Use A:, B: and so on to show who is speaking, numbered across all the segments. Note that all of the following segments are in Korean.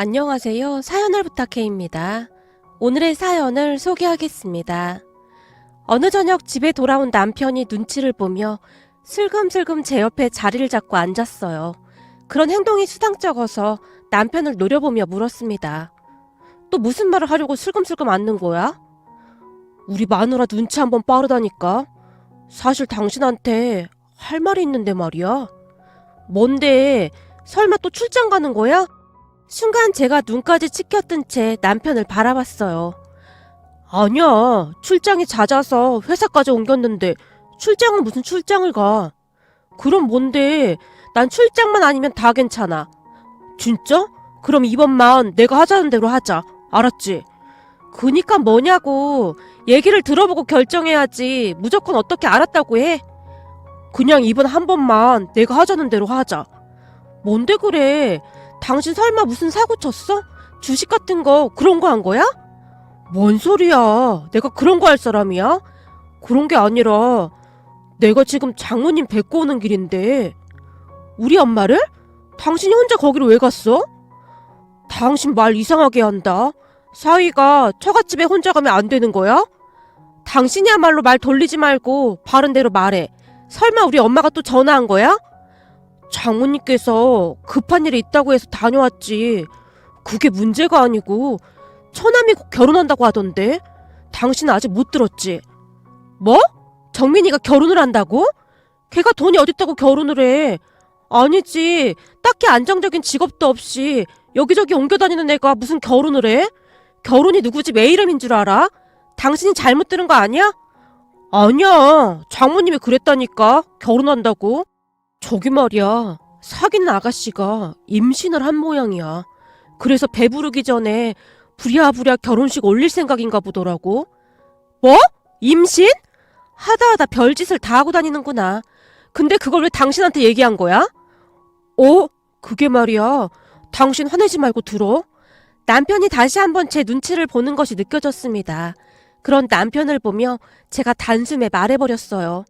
A: 안녕하세요. 사연을 부탁해입니다. 오늘의 사연을 소개하겠습니다. 어느 저녁 집에 돌아온 남편이 눈치를 보며 슬금슬금 제 옆에 자리를 잡고 앉았어요. 그런 행동이 수상쩍어서 남편을 노려보며 물었습니다. 또 무슨 말을 하려고 슬금슬금 앉는 거야? 우리 마누라 눈치 한번 빠르다니까. 사실 당신한테 할 말이 있는데 말이야. 뭔데? 설마 또 출장 가는 거야? 순간 제가 눈까지 치켜뜬 채 남편을 바라봤어요. 아니야. 출장이 잦아서 회사까지 옮겼는데 출장은 무슨 출장을 가. 그럼 뭔데? 난 출장만 아니면 다 괜찮아. 진짜? 그럼 이번만 내가 하자는 대로 하자. 알았지? 그니까 뭐냐고. 얘기를 들어보고 결정해야지. 무조건 어떻게 알았다고 해? 그냥 이번 한 번만 내가 하자는 대로 하자. 뭔데 그래? 당신 설마 무슨 사고 쳤어? 주식 같은 거 그런 거 한 거야? 뭔 소리야. 내가 그런 거 할 사람이야? 그런 게 아니라 내가 지금 장모님 뵙고 오는 길인데. 우리 엄마를? 당신이 혼자 거기로 왜 갔어? 당신 말 이상하게 한다. 사위가 처갓집에 혼자 가면 안 되는 거야? 당신이야말로 말 돌리지 말고 바른 대로 말해. 설마 우리 엄마가 또 전화한 거야? 장모님께서 급한 일이 있다고 해서 다녀왔지. 그게 문제가 아니고 처남이 곧 결혼한다고 하던데. 당신은 아직 못 들었지? 뭐? 정민이가 결혼을 한다고? 걔가 돈이 어딨다고 결혼을 해. 아니지. 딱히 안정적인 직업도 없이 여기저기 옮겨다니는 애가 무슨 결혼을 해? 결혼이 누구 집 애 이름인 줄 알아? 당신이 잘못 들은 거 아니야? 아니야. 장모님이 그랬다니까. 결혼한다고. 저기 말이야. 사귀는 아가씨가 임신을 한 모양이야. 그래서 배부르기 전에 부랴부랴 결혼식 올릴 생각인가 보더라고. 뭐? 임신? 하다하다 별짓을 다 하고 다니는구나. 근데 그걸 왜 당신한테 얘기한 거야? 그게 말이야. 당신 화내지 말고 들어. 남편이 다시 한번 제 눈치를 보는 것이 느껴졌습니다. 그런 남편을 보며 제가 단숨에 말해버렸어요.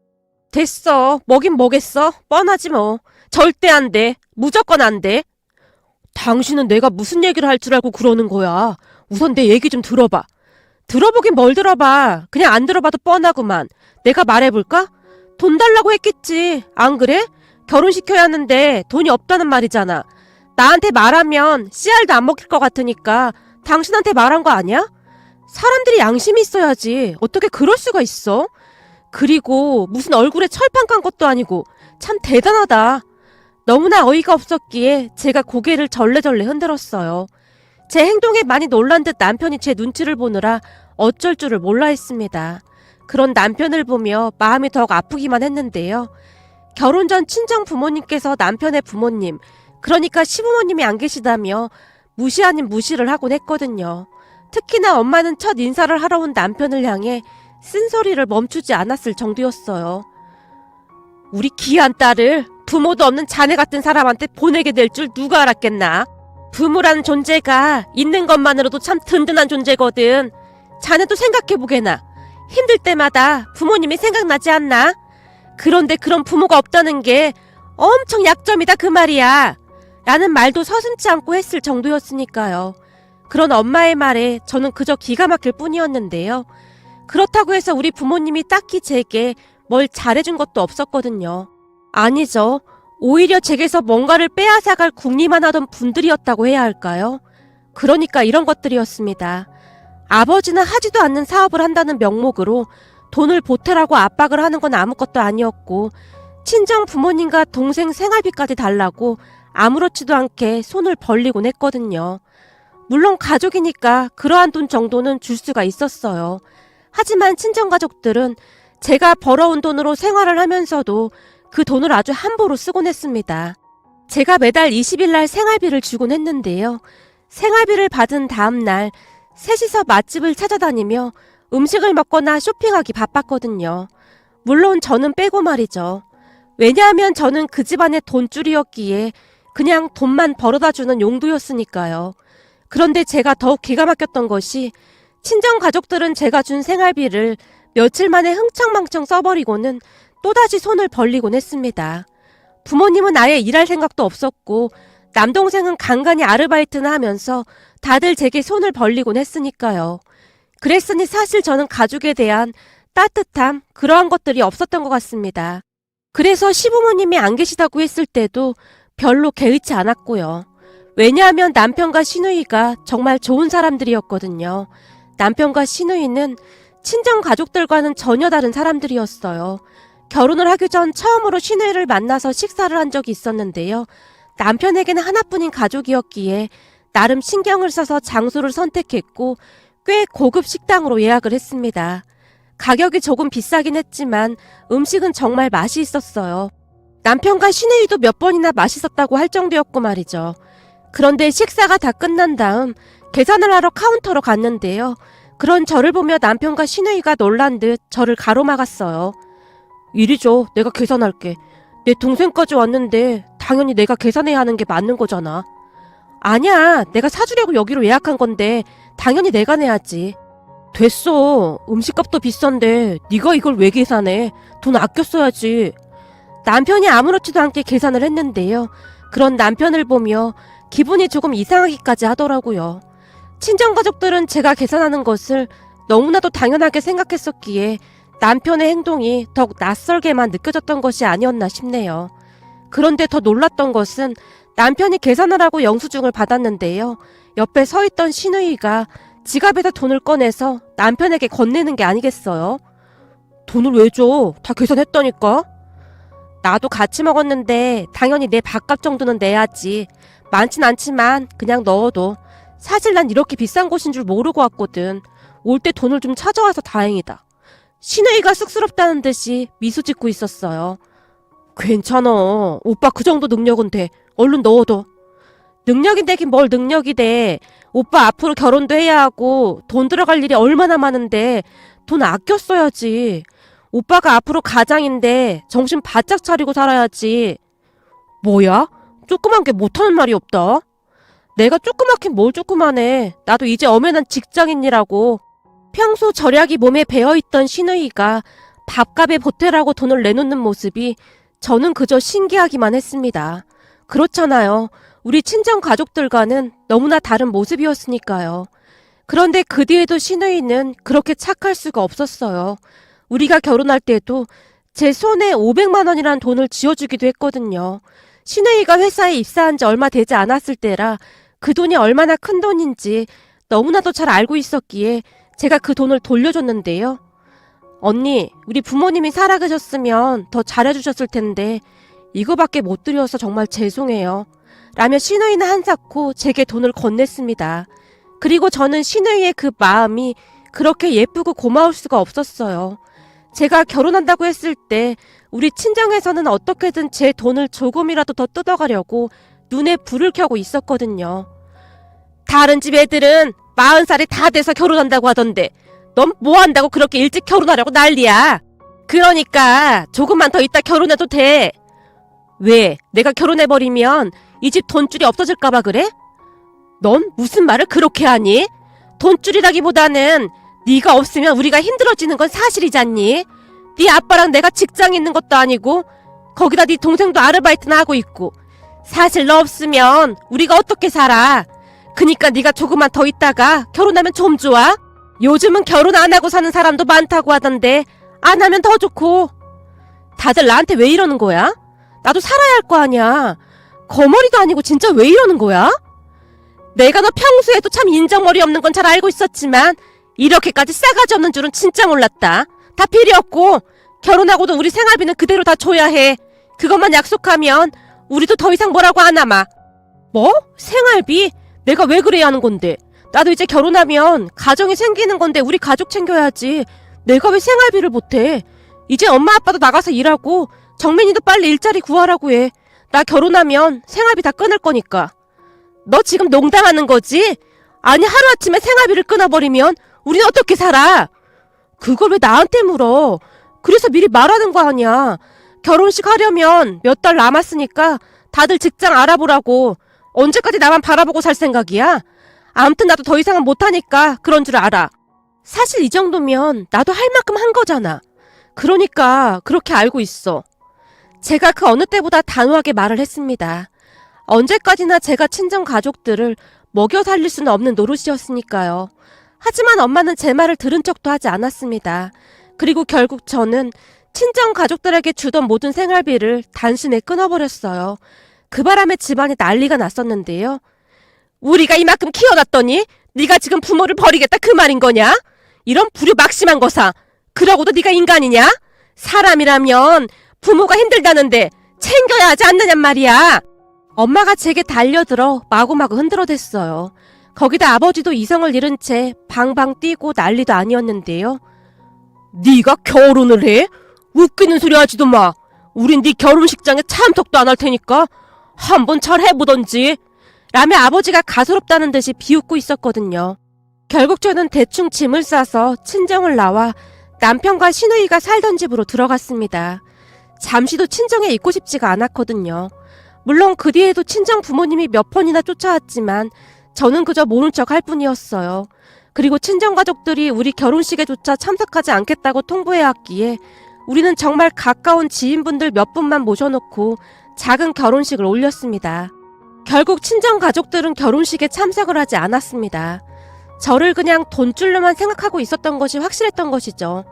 A: 됐어. 뭐긴 뭐겠어. 뻔하지 뭐. 절대 안 돼. 무조건 안 돼. 당신은 내가 무슨 얘기를 할 줄 알고 그러는 거야. 우선 내 얘기 좀 들어봐. 들어보긴 뭘 들어봐. 그냥 안 들어봐도 뻔하구만. 내가 말해볼까? 돈 달라고 했겠지. 안 그래? 결혼시켜야 하는데 돈이 없다는 말이잖아. 나한테 말하면 씨알도 안 먹힐 것 같으니까 당신한테 말한 거 아니야? 사람들이 양심이 있어야지. 어떻게 그럴 수가 있어? 그리고 무슨 얼굴에 철판 깐 것도 아니고 참 대단하다. 너무나 어이가 없었기에 제가 고개를 절레절레 흔들었어요. 제 행동에 많이 놀란 듯 남편이 제 눈치를 보느라 어쩔 줄을 몰라 했습니다. 그런 남편을 보며 마음이 더욱 아프기만 했는데요. 결혼 전 친정 부모님께서 남편의 부모님, 그러니까 시부모님이 안 계시다며 무시 아닌 무시를 하곤 했거든요. 특히나 엄마는 첫 인사를 하러 온 남편을 향해 쓴소리를 멈추지 않았을 정도였어요. 우리 귀한 딸을 부모도 없는 자네 같은 사람한테 보내게 될 줄 누가 알았겠나. 부모라는 존재가 있는 것만으로도 참 든든한 존재거든. 자네도 생각해보게나. 힘들 때마다 부모님이 생각나지 않나? 그런데 그런 부모가 없다는 게 엄청 약점이다 그 말이야. 라는 말도 서슴지 않고 했을 정도였으니까요. 그런 엄마의 말에 저는 그저 기가 막힐 뿐이었는데요. 그렇다고 해서 우리 부모님이 딱히 제게 뭘 잘해준 것도 없었거든요. 아니죠. 오히려 제게서 뭔가를 빼앗아갈 궁리만 하던 분들이었다고 해야 할까요? 그러니까 이런 것들이었습니다. 아버지는 하지도 않는 사업을 한다는 명목으로 돈을 보태라고 압박을 하는 건 아무것도 아니었고, 친정 부모님과 동생 생활비까지 달라고 아무렇지도 않게 손을 벌리곤 했거든요. 물론 가족이니까 그러한 돈 정도는 줄 수가 있었어요. 하지만 친정가족들은 제가 벌어온 돈으로 생활을 하면서도 그 돈을 아주 함부로 쓰곤 했습니다. 제가 매달 20일 날 생활비를 주곤 했는데요. 생활비를 받은 다음 날 셋이서 맛집을 찾아다니며 음식을 먹거나 쇼핑하기 바빴거든요. 물론 저는 빼고 말이죠. 왜냐하면 저는 그 집안의 돈줄이었기에 그냥 돈만 벌어다주는 용도였으니까요. 그런데 제가 더욱 기가 막혔던 것이 친정 가족들은 제가 준 생활비를 며칠 만에 흥청망청 써버리고는 또다시 손을 벌리곤 했습니다. 부모님은 아예 일할 생각도 없었고 남동생은 간간히 아르바이트나 하면서 다들 제게 손을 벌리곤 했으니까요. 그랬으니 사실 저는 가족에 대한 따뜻함, 그러한 것들이 없었던 것 같습니다. 그래서 시부모님이 안 계시다고 했을 때도 별로 개의치 않았고요. 왜냐하면 남편과 시누이가 정말 좋은 사람들이었거든요. 남편과 시누이는 친정 가족들과는 전혀 다른 사람들이었어요. 결혼을 하기 전 처음으로 시누이를 만나서 식사를 한 적이 있었는데요. 남편에게는 하나뿐인 가족이었기에 나름 신경을 써서 장소를 선택했고 꽤 고급 식당으로 예약을 했습니다. 가격이 조금 비싸긴 했지만 음식은 정말 맛이 있었어요. 남편과 시누이도 몇 번이나 맛있었다고 할 정도였고 말이죠. 그런데 식사가 다 끝난 다음 계산을 하러 카운터로 갔는데요. 그런 저를 보며 남편과 시누이가 놀란 듯 저를 가로막았어요. 이리 줘, 내가 계산할게. 내 동생까지 왔는데 당연히 내가 계산해야 하는 게 맞는 거잖아. 아니야, 내가 사주려고 여기로 예약한 건데 당연히 내가 내야지. 됐어, 음식값도 비싼데 네가 이걸 왜 계산해? 돈 아껴 써야지. 남편이 아무렇지도 않게 계산을 했는데요. 그런 남편을 보며 기분이 조금 이상하기까지 하더라고요. 친정가족들은 제가 계산하는 것을 너무나도 당연하게 생각했었기에 남편의 행동이 더욱 낯설게만 느껴졌던 것이 아니었나 싶네요. 그런데 더 놀랐던 것은 남편이 계산을 하고 영수증을 받았는데요. 옆에 서 있던 시누이가 지갑에서 돈을 꺼내서 남편에게 건네는 게 아니겠어요? 돈을 왜 줘? 다 계산했다니까? 나도 같이 먹었는데 당연히 내 밥값 정도는 내야지. 많진 않지만 그냥 넣어도. 사실 난 이렇게 비싼 곳인 줄 모르고 왔거든. 올 때 돈을 좀 찾아와서 다행이다. 시누이가 쑥스럽다는 듯이 미소 짓고 있었어요. 괜찮아. 오빠 그 정도 능력은 돼. 얼른 넣어둬. 능력이 되긴 뭘 능력이 돼. 오빠 앞으로 결혼도 해야 하고 돈 들어갈 일이 얼마나 많은데 돈 아껴 써야지. 오빠가 앞으로 가장인데 정신 바짝 차리고 살아야지. 뭐야? 조그만 게 못하는 말이 없다. 내가 조그맣긴 뭘 조그만해. 나도 이제 엄연한 직장인이라고. 평소 절약이 몸에 배어있던 시누이가 밥값에 보태라고 돈을 내놓는 모습이 저는 그저 신기하기만 했습니다. 그렇잖아요. 우리 친정 가족들과는 너무나 다른 모습이었으니까요. 그런데 그 뒤에도 시누이는 그렇게 착할 수가 없었어요. 우리가 결혼할 때도 제 손에 500만 원이란 돈을 쥐어주기도 했거든요. 시누이가 회사에 입사한 지 얼마 되지 않았을 때라 그 돈이 얼마나 큰 돈인지 너무나도 잘 알고 있었기에 제가 그 돈을 돌려줬는데요. 언니, 우리 부모님이 살아계셨으면 더 잘해주셨을 텐데 이거밖에 못 드려서 정말 죄송해요. 라며 시누이는 한사코 제게 돈을 건넸습니다. 그리고 저는 시누이의 그 마음이 그렇게 예쁘고 고마울 수가 없었어요. 제가 결혼한다고 했을 때 우리 친정에서는 어떻게든 제 돈을 조금이라도 더 뜯어가려고 눈에 불을 켜고 있었거든요. 다른 집 애들은 40살이 다 돼서 결혼한다고 하던데 넌 뭐 한다고 그렇게 일찍 결혼하려고 난리야. 그러니까 조금만 더 있다 결혼해도 돼. 왜? 내가 결혼해버리면 이 집 돈줄이 없어질까봐 그래? 넌 무슨 말을 그렇게 하니? 돈줄이라기보다는 네가 없으면 우리가 힘들어지는 건 사실이잖니. 네 아빠랑 내가 직장에 있는 것도 아니고 거기다 네 동생도 아르바이트나 하고 있고 사실 너 없으면 우리가 어떻게 살아. 그니까 네가 조금만 더 있다가 결혼하면 좀 좋아. 요즘은 결혼 안 하고 사는 사람도 많다고 하던데 안 하면 더 좋고. 다들 나한테 왜 이러는 거야? 나도 살아야 할 거 아니야. 거머리도 아니고 진짜 왜 이러는 거야? 내가 너 평소에도 참 인정머리 없는 건 잘 알고 있었지만 이렇게까지 싸가지 없는 줄은 진짜 몰랐다. 다 필요 없고 결혼하고도 우리 생활비는 그대로 다 줘야 해. 그것만 약속하면 우리도 더 이상 뭐라고 안 하마. 뭐? 생활비? 내가 왜 그래야 하는 건데? 나도 이제 결혼하면 가정이 생기는 건데 우리 가족 챙겨야지. 내가 왜 생활비를 못해? 이제 엄마 아빠도 나가서 일하고 정민이도 빨리 일자리 구하라고 해. 나 결혼하면 생활비 다 끊을 거니까. 너 지금 농담하는 거지? 아니 하루아침에 생활비를 끊어버리면 우린 어떻게 살아? 그걸 왜 나한테 물어? 그래서 미리 말하는 거 아니야. 결혼식 하려면 몇 달 남았으니까 다들 직장 알아보라고. 언제까지 나만 바라보고 살 생각이야? 아무튼 나도 더 이상은 못하니까 그런 줄 알아. 사실 이 정도면 나도 할 만큼 한 거잖아. 그러니까 그렇게 알고 있어. 제가 그 어느 때보다 단호하게 말을 했습니다. 언제까지나 제가 친정 가족들을 먹여 살릴 수는 없는 노릇이었으니까요. 하지만 엄마는 제 말을 들은 척도 하지 않았습니다. 그리고 결국 저는 친정 가족들에게 주던 모든 생활비를 단숨에 끊어버렸어요. 그 바람에 집안이 난리가 났었는데요. 우리가 이만큼 키워놨더니 네가 지금 부모를 버리겠다 그 말인 거냐? 이런 불효막심한 거사. 그러고도 네가 인간이냐? 사람이라면 부모가 힘들다는데 챙겨야 하지 않느냔 말이야. 엄마가 제게 달려들어 마구마구 흔들어댔어요. 거기다 아버지도 이성을 잃은 채 방방 뛰고 난리도 아니었는데요. 네가 결혼을 해? 웃기는 소리 하지도 마. 우린 네 결혼식장에 참석도 안 할 테니까 한번 잘 해보던지. 라며 아버지가 가소롭다는 듯이 비웃고 있었거든요. 결국 저는 대충 짐을 싸서 친정을 나와 남편과 시누이가 살던 집으로 들어갔습니다. 잠시도 친정에 있고 싶지가 않았거든요. 물론 그 뒤에도 친정 부모님이 몇 번이나 쫓아왔지만 저는 그저 모른 척 할 뿐이었어요. 그리고 친정 가족들이 우리 결혼식에조차 참석하지 않겠다고 통보해왔기에 우리는 정말 가까운 지인분들 몇 분만 모셔놓고 작은 결혼식을 올렸습니다. 결국 친정 가족들은 결혼식에 참석을 하지 않았습니다. 저를 그냥 돈줄로만 생각하고 있었던 것이 확실했던 것이죠.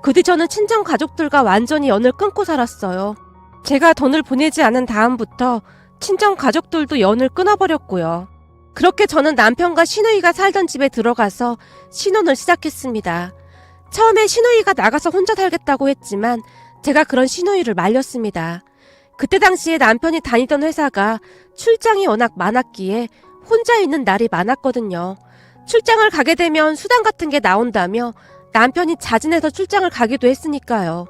A: 그 뒤 저는 친정 가족들과 완전히 연을 끊고 살았어요. 제가 돈을 보내지 않은 다음부터 친정 가족들도 연을 끊어버렸고요. 그렇게 저는 남편과 시누이가 살던 집에 들어가서 신혼을 시작했습니다. 처음에 시누이가 나가서 혼자 살겠다고 했지만 제가 그런 시누이를 말렸습니다. 그때 당시에 남편이 다니던 회사가 출장이 워낙 많았기에 혼자 있는 날이 많았거든요. 출장을 가게 되면 수당 같은 게 나온다며 남편이 자진해서 출장을 가기도 했으니까요.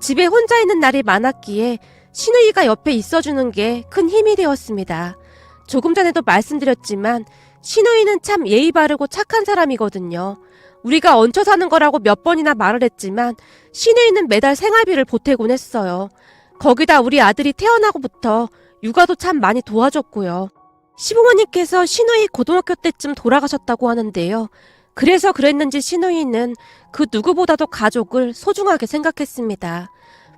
A: 집에 혼자 있는 날이 많았기에 시누이가 옆에 있어주는 게 큰 힘이 되었습니다. 조금 전에도 말씀드렸지만 시누이는 참 예의 바르고 착한 사람이거든요. 우리가 얹혀 사는 거라고 몇 번이나 말을 했지만 시누이는 매달 생활비를 보태곤 했어요. 거기다 우리 아들이 태어나고부터 육아도 참 많이 도와줬고요. 시부모님께서 시누이 고등학교 때쯤 돌아가셨다고 하는데요. 그래서 그랬는지 시누이는 그 누구보다도 가족을 소중하게 생각했습니다.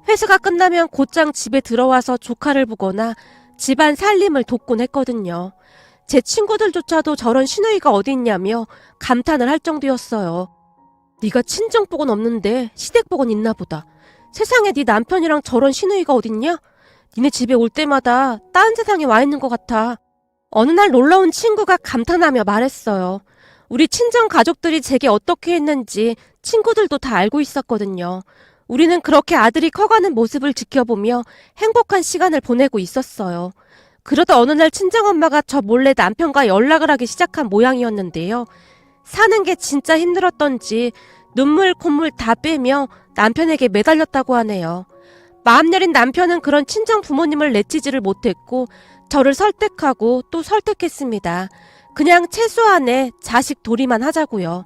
A: 회사가 끝나면 곧장 집에 들어와서 조카를 보거나 집안 살림을 돕곤 했거든요. 제 친구들조차도 저런 시누이가 어디 있냐며 감탄을 할 정도였어요. 네가 친정복은 없는데 시댁복은 있나 보다. 세상에 네 남편이랑 저런 시누이가 어딨냐? 니네 집에 올 때마다 딴 세상에 와 있는 것 같아. 어느 날 놀러온 친구가 감탄하며 말했어요. 우리 친정 가족들이 제게 어떻게 했는지 친구들도 다 알고 있었거든요. 우리는 그렇게 아들이 커가는 모습을 지켜보며 행복한 시간을 보내고 있었어요. 그러다 어느 날 친정엄마가 저 몰래 남편과 연락을 하기 시작한 모양이었는데요. 사는 게 진짜 힘들었던지 눈물 콧물 다 빼며 남편에게 매달렸다고 하네요. 마음 여린 남편은 그런 친정 부모님을 내치지를 못했고 저를 설득하고 또 설득했습니다. 그냥 최소한의 자식 도리만 하자고요.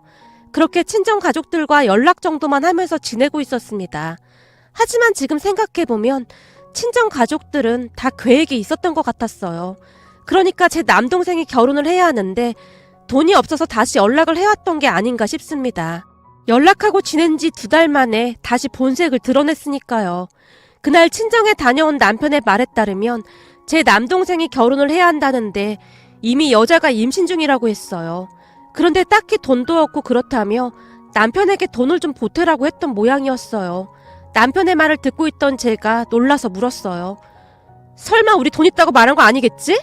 A: 그렇게 친정 가족들과 연락 정도만 하면서 지내고 있었습니다. 하지만 지금 생각해보면 친정 가족들은 다 계획이 있었던 것 같았어요. 그러니까 제 남동생이 결혼을 해야 하는데 돈이 없어서 다시 연락을 해왔던 게 아닌가 싶습니다. 연락하고 지낸 지 2달 만에 다시 본색을 드러냈으니까요. 그날 친정에 다녀온 남편의 말에 따르면 제 남동생이 결혼을 해야 한다는데 이미 여자가 임신 중이라고 했어요. 그런데 딱히 돈도 없고 그렇다며 남편에게 돈을 좀 보태라고 했던 모양이었어요. 남편의 말을 듣고 있던 제가 놀라서 물었어요. 설마 우리 돈 있다고 말한 거 아니겠지?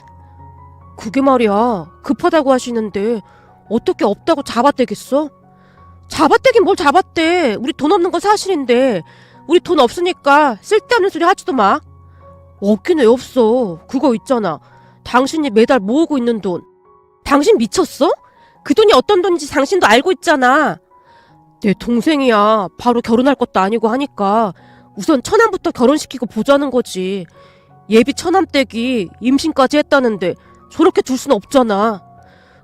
A: 그게 말이야. 급하다고 하시는데 어떻게 없다고 잡아떼겠어? 잡아떼긴 뭘 잡아떼. 우리 돈 없는 건 사실인데 우리 돈 없으니까 쓸데없는 소리 하지도 마. 없긴 왜 없어. 그거 있잖아. 당신이 매달 모으고 있는 돈. 당신 미쳤어? 그 돈이 어떤 돈인지 당신도 알고 있잖아. 내 동생이야. 바로 결혼할 것도 아니고 하니까 우선 처남부터 결혼시키고 보자는 거지. 예비 처남댁이 임신까지 했다는데 저렇게 줄 수는 없잖아.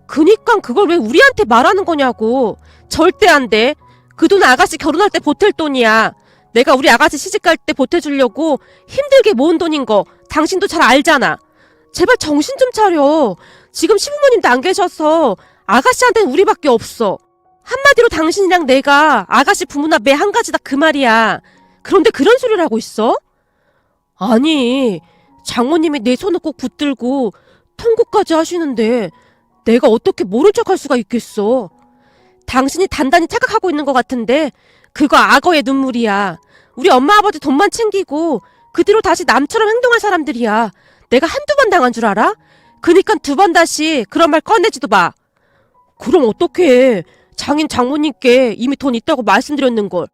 A: 그니까 그걸 왜 우리한테 말하는 거냐고. 절대 안 돼. 그 돈 아가씨 결혼할 때 보탤 돈이야. 내가 우리 아가씨 시집갈 때 보태주려고 힘들게 모은 돈인 거 당신도 잘 알잖아. 제발 정신 좀 차려. 지금 시부모님도 안 계셔서 아가씨한테는 우리밖에 없어. 한마디로 당신이랑 내가 아가씨 부모나 매 한 가지다 그 말이야. 그런데 그런 소리를 하고 있어? 아니, 장모님이 내 손을 꼭 붙들고 통곡까지 하시는데 내가 어떻게 모른 척할 수가 있겠어. 당신이 단단히 착각하고 있는 것 같은데 그거 악어의 눈물이야. 우리 엄마 아버지 돈만 챙기고 그 뒤로 다시 남처럼 행동할 사람들이야. 내가 한두 번 당한 줄 알아? 그니까 두 번 다시 그런 말 꺼내지도 마. 그럼 어떡해. 장인 장모님께 이미 돈 있다고 말씀드렸는걸.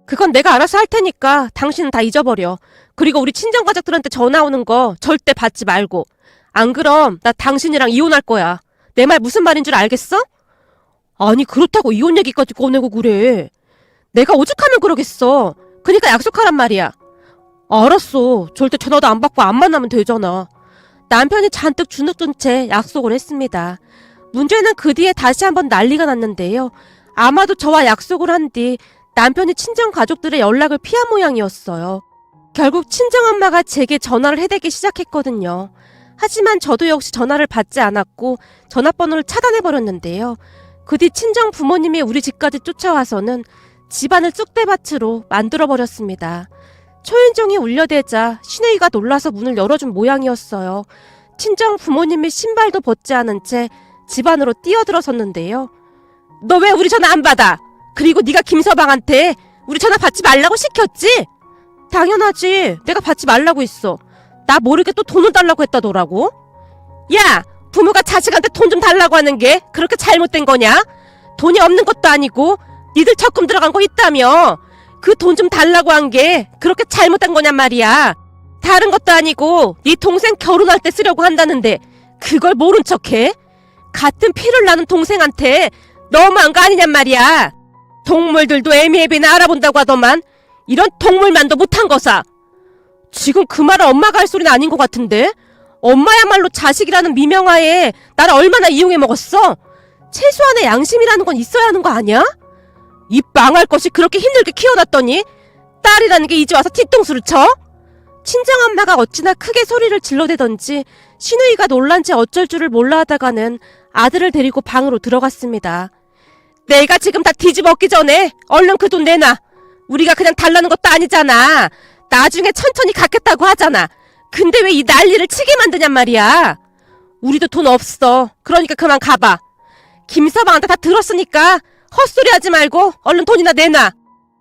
A: 그건 내가 알아서 할 테니까 당신은 다 잊어버려. 그리고 우리 친정가족들한테 전화 오는 거 절대 받지 말고. 안 그럼 나 당신이랑 이혼할 거야. 내 말 무슨 말인 줄 알겠어? 아니 그렇다고 이혼 얘기까지 꺼내고 그래. 내가 오죽하면 그러겠어. 그니까 약속하란 말이야. 알았어. 절대 전화도 안 받고 안 만나면 되잖아. 남편이 잔뜩 주눅든 채 약속을 했습니다. 문제는 그 뒤에 다시 한번 난리가 났는데요. 아마도 저와 약속을 한 뒤 남편이 친정 가족들의 연락을 피한 모양이었어요. 결국 친정엄마가 제게 전화를 해대기 시작했거든요. 하지만 저도 역시 전화를 받지 않았고 전화번호를 차단해버렸는데요. 그 뒤 친정 부모님이 우리 집까지 쫓아와서는 집안을 쑥대밭으로 만들어버렸습니다. 초인종이 울려대자 시누이가 놀라서 문을 열어준 모양이었어요. 친정 부모님이 신발도 벗지 않은 채 집 안으로 뛰어들어섰는데요. 너 왜 우리 전화 안 받아? 그리고 네가 김서방한테 우리 전화 받지 말라고 시켰지? 당연하지. 내가 받지 말라고 했어. 나 모르게 또 돈을 달라고 했다더라고. 야! 부모가 자식한테 돈 좀 달라고 하는 게 그렇게 잘못된 거냐? 돈이 없는 것도 아니고 니들 적금 들어간 거 있다며. 그 돈 좀 달라고 한 게 그렇게 잘못한 거냔 말이야. 다른 것도 아니고 네 동생 결혼할 때 쓰려고 한다는데 그걸 모른 척해? 같은 피를 나눈 동생한테 너무한 거 아니냔 말이야. 동물들도 애미애비나 알아본다고 하더만 이런 동물만도 못한 거사. 지금 그 말은 엄마가 할 소리는 아닌 것 같은데? 엄마야말로 자식이라는 미명하에 나를 얼마나 이용해 먹었어? 최소한의 양심이라는 건 있어야 하는 거 아니야? 이 망할 것이 그렇게 힘들게 키워놨더니 딸이라는 게 이제 와서 뒤통수를 쳐? 친정엄마가 어찌나 크게 소리를 질러대던지 시누이가 놀란지 어쩔 줄을 몰라 하다가는 아들을 데리고 방으로 들어갔습니다. 내가 지금 다 뒤집어엎기 전에 얼른 그 돈 내놔. 우리가 그냥 달라는 것도 아니잖아. 나중에 천천히 갚겠다고 하잖아. 근데 왜 이 난리를 치게 만드냔 말이야. 우리도 돈 없어. 그러니까 그만 가봐. 김서방한테 다 들었으니까 헛소리 하지 말고 얼른 돈이나 내놔.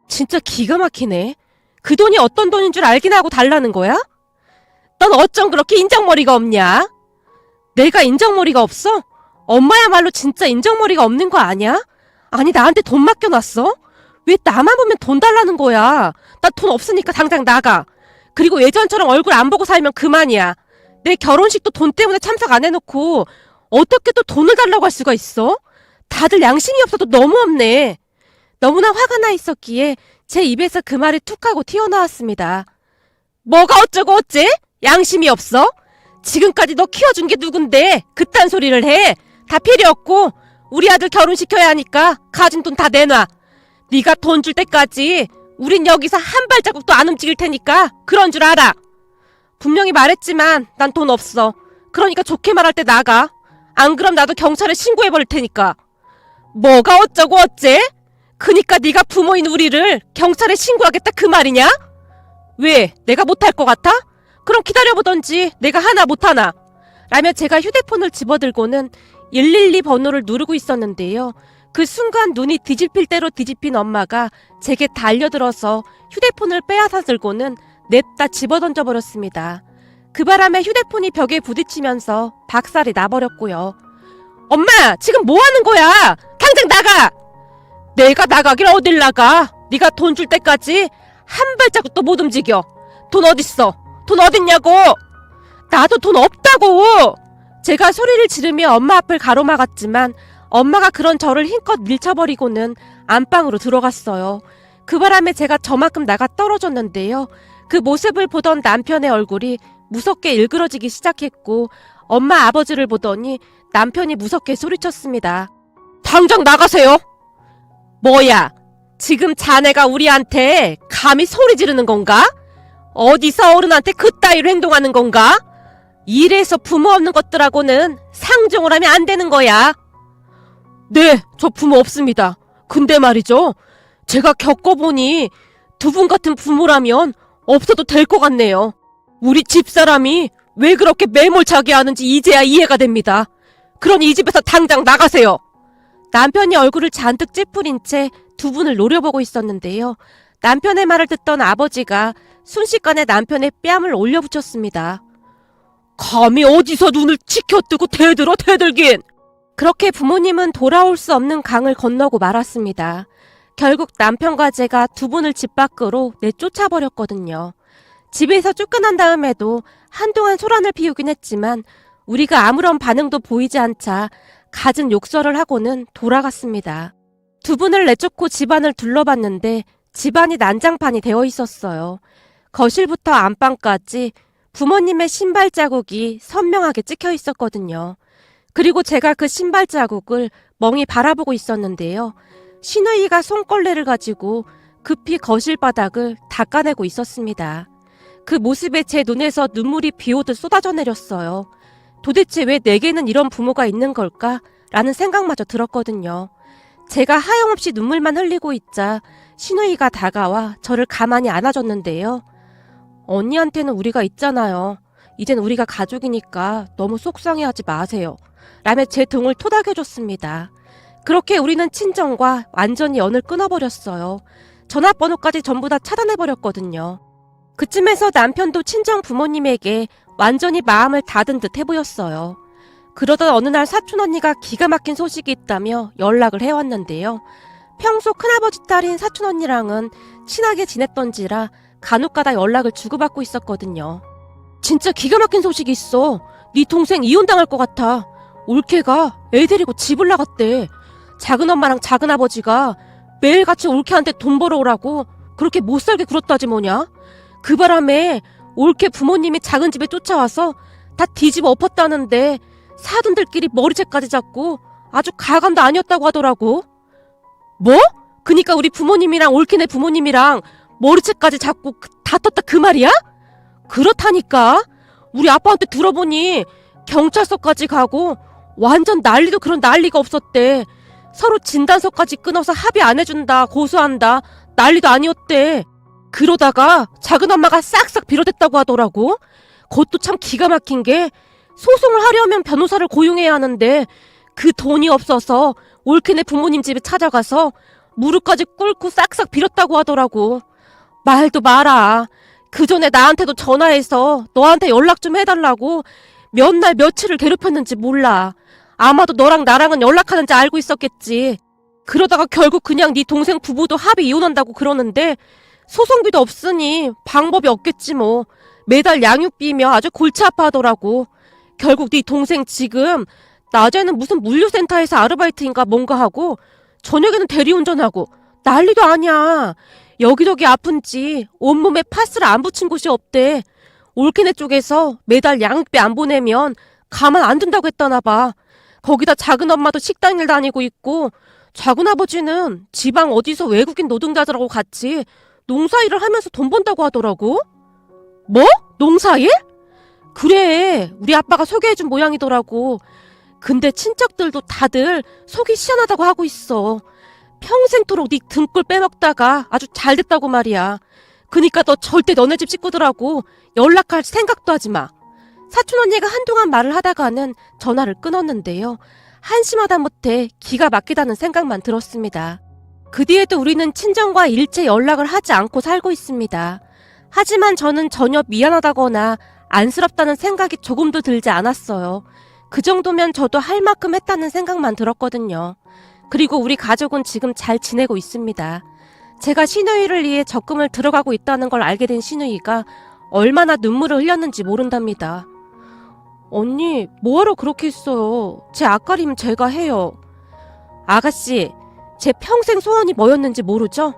A: 진짜 기가 막히네. 그 돈이 어떤 돈인 줄 알긴 하고 달라는 거야? 넌 어쩜 그렇게 인정머리가 없냐? 내가 인정머리가 없어? 엄마야말로 진짜 인정머리가 없는 거 아니야? 아니 나한테 돈 맡겨놨어? 왜 나만 보면 돈 달라는 거야? 나 돈 없으니까 당장 나가. 그리고 예전처럼 얼굴 안 보고 살면 그만이야. 내 결혼식도 돈 때문에 참석 안 해놓고 어떻게 또 돈을 달라고 할 수가 있어? 다들 양심이 없어도 너무 없네. 너무나 화가 나 있었기에 제 입에서 그 말이 툭 하고 튀어나왔습니다. 뭐가 어쩌고 어째? 양심이 없어? 지금까지 너 키워준 게 누군데 그딴 소리를 해? 다 필요 없고 우리 아들 결혼시켜야 하니까 가진 돈 다 내놔. 네가 돈 줄 때까지 우린 여기서 한 발자국도 안 움직일 테니까 그런 줄 알아. 분명히 말했지만 난 돈 없어. 그러니까 좋게 말할 때 나가. 안 그럼 나도 경찰에 신고해버릴 테니까. 뭐가 어쩌고 어째? 그니까 네가 부모인 우리를 경찰에 신고하겠다 그 말이냐? 왜? 내가 못할 것 같아? 그럼 기다려보던지 내가 하나 못하나? 라며 제가 휴대폰을 집어들고는 112 번호를 누르고 있었는데요. 그 순간 눈이 뒤집힐 대로 뒤집힌 엄마가 제게 달려들어서 휴대폰을 빼앗아 들고는 냅다 집어던져버렸습니다. 그 바람에 휴대폰이 벽에 부딪히면서 박살이 나버렸고요. 엄마! 지금 뭐하는 거야? 당장 나가! 내가 나가길 어딜 나가? 네가 돈 줄 때까지 한 발자국도 못 움직여. 돈 어딨어? 돈 어딨냐고! 나도 돈 없다고! 제가 소리를 지르며 엄마 앞을 가로막았지만 엄마가 그런 저를 힘껏 밀쳐버리고는 안방으로 들어갔어요. 그 바람에 제가 저만큼 나가 떨어졌는데요. 그 모습을 보던 남편의 얼굴이 무섭게 일그러지기 시작했고 엄마 아버지를 보더니 남편이 무섭게 소리쳤습니다. 당장 나가세요! 뭐야? 지금 자네가 우리한테 감히 소리 지르는 건가? 어디서 어른한테 그따위로 행동하는 건가? 이래서 부모 없는 것들하고는 상종을 하면 안 되는 거야. 네, 저 부모 없습니다. 근데 말이죠. 제가 겪어보니 두 분 같은 부모라면 없어도 될 것 같네요. 우리 집사람이 왜 그렇게 매몰차게 하는지 이제야 이해가 됩니다. 그러니 이 집에서 당장 나가세요. 남편이 얼굴을 잔뜩 찌푸린 채 두 분을 노려보고 있었는데요. 남편의 말을 듣던 아버지가 순식간에 남편의 뺨을 올려붙였습니다. 감히 어디서 눈을 치켜뜨고 대들긴! 그렇게 부모님은 돌아올 수 없는 강을 건너고 말았습니다. 결국 남편과 제가 두 분을 집 밖으로 내쫓아버렸거든요. 집에서 쫓겨난 다음에도 한동안 소란을 피우긴 했지만 우리가 아무런 반응도 보이지 않자 갖은 욕설을 하고는 돌아갔습니다. 두 분을 내쫓고 집안을 둘러봤는데 집안이 난장판이 되어 있었어요. 거실부터 안방까지 부모님의 신발 자국이 선명하게 찍혀 있었거든요. 그리고 제가 그 신발 자국을 멍히 바라보고 있었는데요. 시누이가 손걸레를 가지고 급히 거실 바닥을 닦아내고 있었습니다. 그 모습에 제 눈에서 눈물이 비오듯 쏟아져 내렸어요. 도대체 왜 내게는 이런 부모가 있는 걸까? 라는 생각마저 들었거든요. 제가 하염없이 눈물만 흘리고 있자 시누이가 다가와 저를 가만히 안아줬는데요. 언니한테는 우리가 있잖아요. 이젠 우리가 가족이니까 너무 속상해하지 마세요. 라며 제 등을 토닥여줬습니다. 그렇게 우리는 친정과 완전히 연을 끊어버렸어요. 전화번호까지 전부 다 차단해버렸거든요. 그쯤에서 남편도 친정 부모님에게 완전히 마음을 닫은 듯 해보였어요. 그러던 어느 날 사촌언니가 기가 막힌 소식이 있다며 연락을 해왔는데요. 평소 큰아버지 딸인 사촌언니랑은 친하게 지냈던지라 간혹가다 연락을 주고받고 있었거든요. 진짜 기가 막힌 소식이 있어. 네 동생 이혼당할 것 같아. 올케가 애 데리고 집을 나갔대. 작은엄마랑 작은아버지가 매일같이 올케한테 돈 벌어오라고 그렇게 못살게 굴었다지 뭐냐. 그 바람에 올케 부모님이 작은 집에 쫓아와서 다 뒤집어 엎었다는데 사돈들끼리 머리채까지 잡고 아주 가감도 아니었다고 하더라고. 뭐? 그니까 우리 부모님이랑 올케네 부모님이랑 머리채까지 잡고 다퉜다 그 말이야? 그렇다니까. 우리 아빠한테 들어보니 경찰서까지 가고 완전 난리도 그런 난리가 없었대. 서로 진단서까지 끊어서 합의 안 해준다, 고소한다, 난리도 아니었대. 그러다가 작은엄마가 싹싹 빌어댔다고 하더라고. 그것도 참 기가 막힌 게 소송을 하려면 변호사를 고용해야 하는데 그 돈이 없어서 올케네 부모님 집에 찾아가서 무릎까지 꿇고 싹싹 빌었다고 하더라고. 말도 마라. 그 전에 나한테도 전화해서 너한테 연락 좀 해달라고 몇 날 며칠을 괴롭혔는지 몰라. 아마도 너랑 나랑은 연락하는지 알고 있었겠지. 그러다가 결국 그냥 네 동생 부부도 합의 이혼한다고 그러는데 소송비도 없으니 방법이 없겠지 뭐. 매달 양육비며 아주 골치 아파하더라고. 결국 네 동생 지금 낮에는 무슨 물류센터에서 아르바이트인가 뭔가 하고 저녁에는 대리운전하고 난리도 아니야. 여기저기 아픈지 온몸에 파스를 안 붙인 곳이 없대. 올케네 쪽에서 매달 양육비 안 보내면 가만 안 둔다고 했다나 봐. 거기다 작은엄마도 식당일 다니고 있고 작은아버지는 지방 어디서 외국인 노동자들하고 같이 농사일을 하면서 돈 번다고 하더라고. 뭐? 농사일? 그래, 우리 아빠가 소개해준 모양이더라고. 근데 친척들도 다들 속이 시원하다고 하고 있어. 평생토록 네 등골 빼먹다가 아주 잘 됐다고 말이야. 그니까 너 절대 너네 집 식구들하고 연락할 생각도 하지 마. 사촌언니가 한동안 말을 하다가는 전화를 끊었는데요. 한심하다 못해 기가 막히다는 생각만 들었습니다. 그 뒤에도 우리는 친정과 일체 연락을 하지 않고 살고 있습니다. 하지만 저는 전혀 미안하다거나 안쓰럽다는 생각이 조금도 들지 않았어요. 그 정도면 저도 할 만큼 했다는 생각만 들었거든요. 그리고 우리 가족은 지금 잘 지내고 있습니다. 제가 시누이를 위해 적금을 들어가고 있다는 걸 알게 된 시누이가 얼마나 눈물을 흘렸는지 모른답니다. 언니, 뭐하러 그렇게 했어요? 제 앞가림 제가 해요. 아가씨, 제 평생 소원이 뭐였는지 모르죠?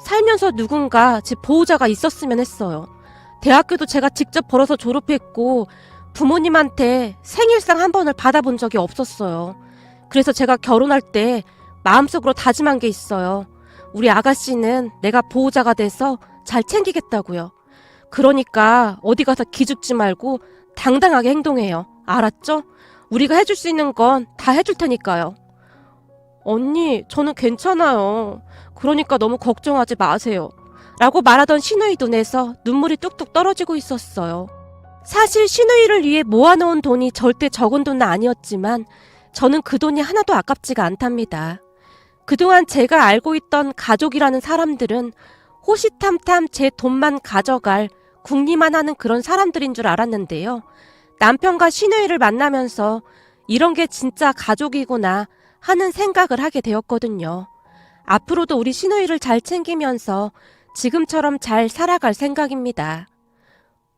A: 살면서 누군가 제 보호자가 있었으면 했어요. 대학교도 제가 직접 벌어서 졸업했고 부모님한테 생일상 한 번을 받아본 적이 없었어요. 그래서 제가 결혼할 때 마음속으로 다짐한 게 있어요. 우리 아가씨는 내가 보호자가 돼서 잘 챙기겠다고요. 그러니까 어디 가서 기죽지 말고 당당하게 행동해요. 알았죠? 우리가 해줄 수 있는 건 다 해줄 테니까요. 언니, 저는 괜찮아요. 그러니까 너무 걱정하지 마세요. 라고 말하던 시누이 눈에서 눈물이 뚝뚝 떨어지고 있었어요. 사실 신우이를 위해 모아놓은 돈이 절대 적은 돈은 아니었지만 저는 그 돈이 하나도 아깝지가 않답니다. 그동안 제가 알고 있던 가족이라는 사람들은 호시탐탐 제 돈만 가져갈 궁리만 하는 그런 사람들인 줄 알았는데요. 남편과 신우이를 만나면서 이런 게 진짜 가족이구나 하는 생각을 하게 되었거든요. 앞으로도 우리 신우이를 잘 챙기면서 지금처럼 잘 살아갈 생각입니다.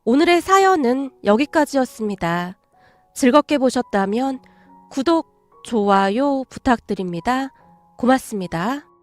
A: 오늘의 사연은 여기까지였습니다. 즐겁게 보셨다면 구독, 좋아요 부탁드립니다. 고맙습니다.